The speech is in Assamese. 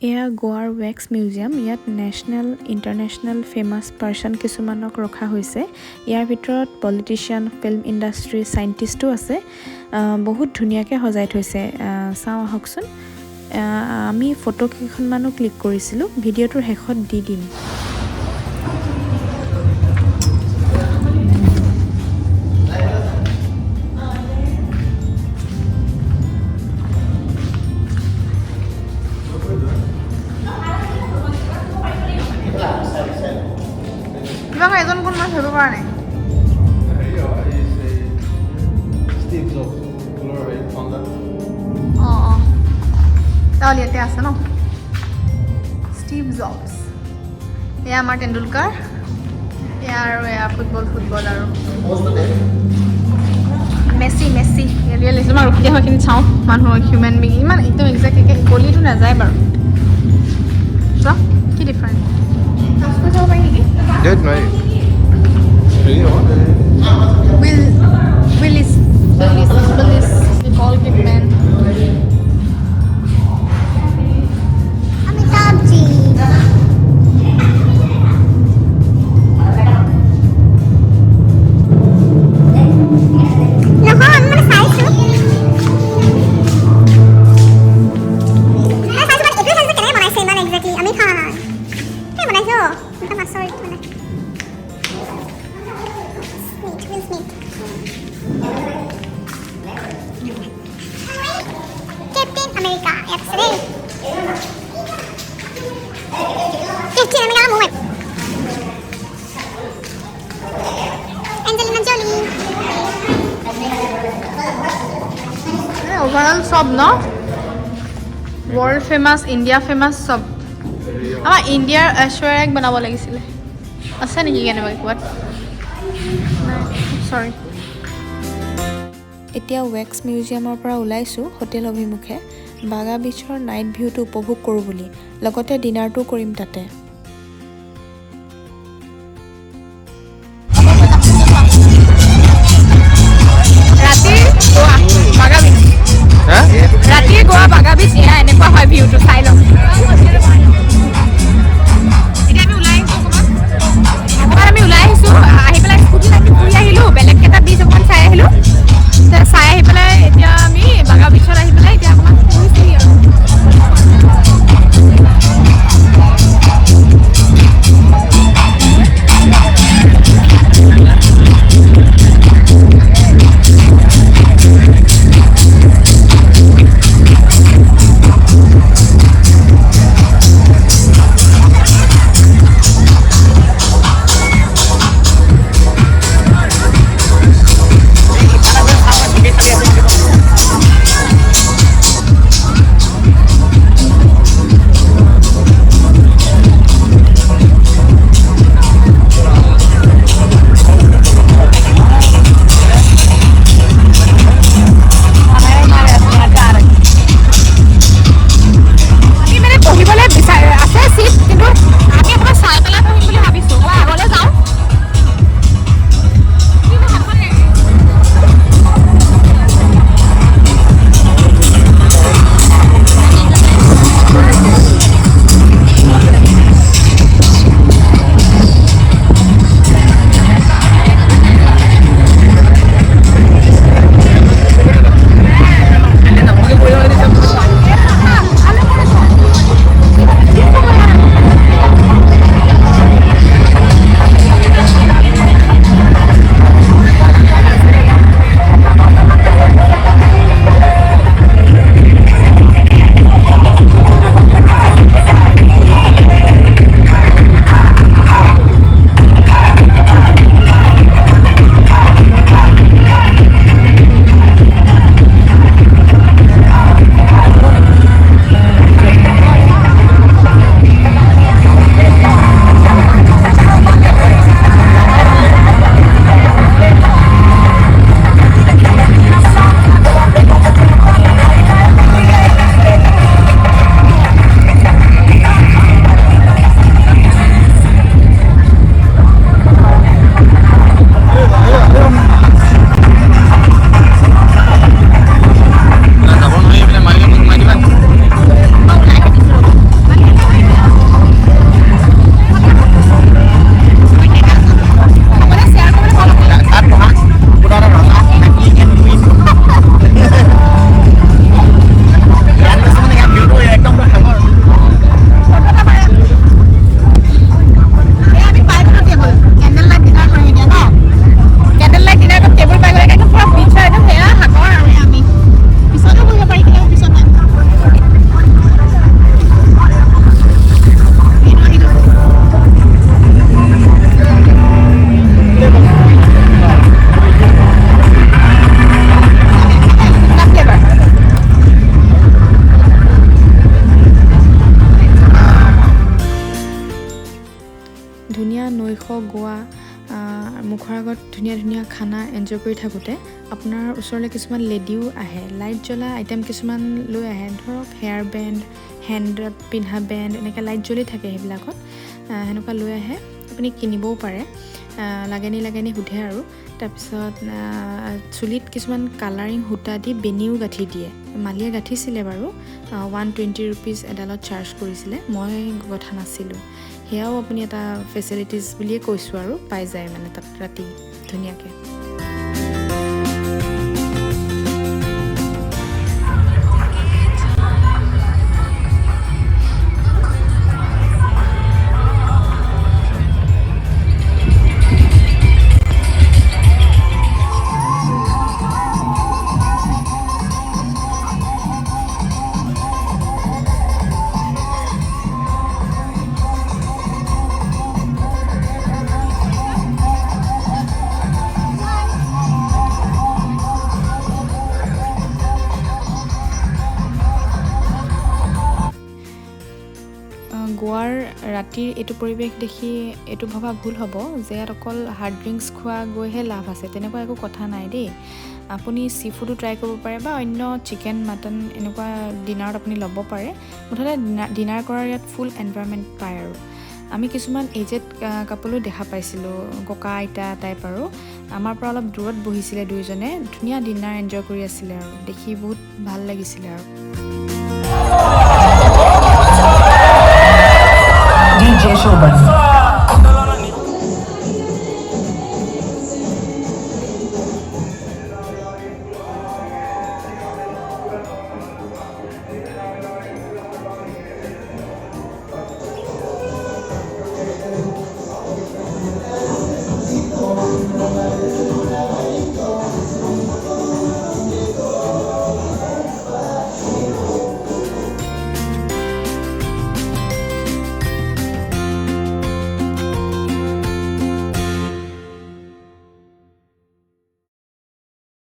এয়া গোৱাৰ ৱেক্স মিউজিয়াম। ইয়াত নেশ্যনেল ইণ্টাৰনেশ্যনেল ফেমাছ পাৰ্চন কিছুমানক ৰখা হৈছে। ইয়াৰ ভিতৰত পলিটিচিয়ান, ফিল্ম ইণ্ডাষ্ট্ৰী, চাইণ্টিষ্টো আছে। বহুত ধুনীয়াকৈ সজাই থৈছে। চাওঁ আহকচোন। আমি ফটো কেইখনমানো ক্লিক কৰিছিলোঁ, ভিডিঅ'টোৰ শেষত দি দিম। কিবা এজন কোন মই ধৰিব পৰা নাই। Steve Jobs, Glory founder. অঁ তাহলে ইয়াতে আছে ন ষ্টিভ জবছ। এয়া আমাৰ তেণ্ডুলকাৰ, এয়া আৰু এয়া ফুটবল আৰু মেচি এলিয়ে লৈছিলোঁ। মই ৰখি হয়খিনি চাওঁ মানুহৰ হিউমেন বিং ইমান একদম এক্সেক্টলি গলিটো নাযায় বাৰু। চোৱা কি ডিফাৰেণ্ট টাচ কৰি চাব পাৰি নেকি? Dead, mate. Really? Willis, Nicole Kidman. Amitabh Ji. Captain America, X-ray. Captain America movement. Angelina Jolie. Overall সব ন world famous, India famous সব। আমাৰ ইণ্ডিয়াৰ ঐশ্বৰ্যাক বনাব লাগিছিলে। আছে নেকি কেনেবাকৈ ক'ৰবাত? চৰি। এতিয়া ৱেক্স মিউজিয়ামৰ পৰা ওলাইছোঁ হোটেল অভিমুখে, বাগা বীচৰ নাইট ভিউটো উপভোগ কৰোঁ বুলি। লগতে ডিনাৰটো কৰিম তাতে। ৰাতিৰ গোৱা বাগা বীচ এয়া এনেকুৱা হয় ভিউটো, চাই লওক। এতিয়া আমি ওলাই আহিছোঁ আহি পেলাই স্কুটিত আমি ফুৰি আহিলোঁ, বেলেগ এটা বীচ অকণমান চাই আহিলোঁ। চাই আহি পেলাই এতিয়া আমি বাগা বীচত আহি পেলাই এতিয়া অকণমান ফুৰিছোঁহি আৰু। নৈশ গোৱা মুখৰ আগত ধুনীয়া ধুনীয়া খানা এনজয় কৰি থাকোঁতে আপোনাৰ ওচৰলৈ কিছুমান লেডিও আহে, লাইট জ্বলা আইটেম কিছুমান লৈ আহে, ধৰক হেয়াৰ বেণ্ড, হেণ্ডত পিন্ধা বেণ্ড, এনেকৈ লাইট জ্বলি থাকে সেইবিলাকত, সেনেকুৱা লৈ আহে। আপুনি কিনিবও পাৰে, লাগেনি সোধে আৰু। তাৰপিছত চুলিত কিছুমান কালাৰিং সূতা দি বেনিও গাঁঠি দিয়ে, মালিয়ে গাঁঠিছিলে বাৰু, 120 ৰুপিজ এডালত চাৰ্জ কৰিছিলে, মই গঠা নাছিলোঁ। সেয়াও আপুনি এটা ফেচিলিটিজ বুলিয়ে কৈছোঁ আৰু, পাই যায় মানে তাত ৰাতি ধুনীয়াকৈ। গোৱাৰ ৰাতিৰ এইটো পৰিৱেশ দেখি এইটো ভবা ভুল হ'ব যে ইয়াত অকল হাৰ্ড ড্ৰিংকছ খোৱা গৈহে লাভ আছে, তেনেকুৱা একো কথা নাই দেই। আপুনি চি ফুডো ট্ৰাই কৰিব পাৰে বা অন্য চিকেন, মাটন এনেকুৱা ডিনাৰত আপুনি ল'ব পাৰে। মুঠতে ডিনাৰ কৰাৰ ইয়াত ফুল এনভাইৰনমেণ্ট পায় আৰু। আমি কিছুমান এজেড কাপলো দেখা পাইছিলোঁ, ককা আইতা টাইপ আৰু। আমাৰ পৰা অলপ দূৰত বহিছিলে দুয়োজনে, ধুনীয়া ডিনাৰ এনজয় কৰি আছিলে আৰু, দেখি বহুত ভাল লাগিছিলে আৰু। DJ Shobhan.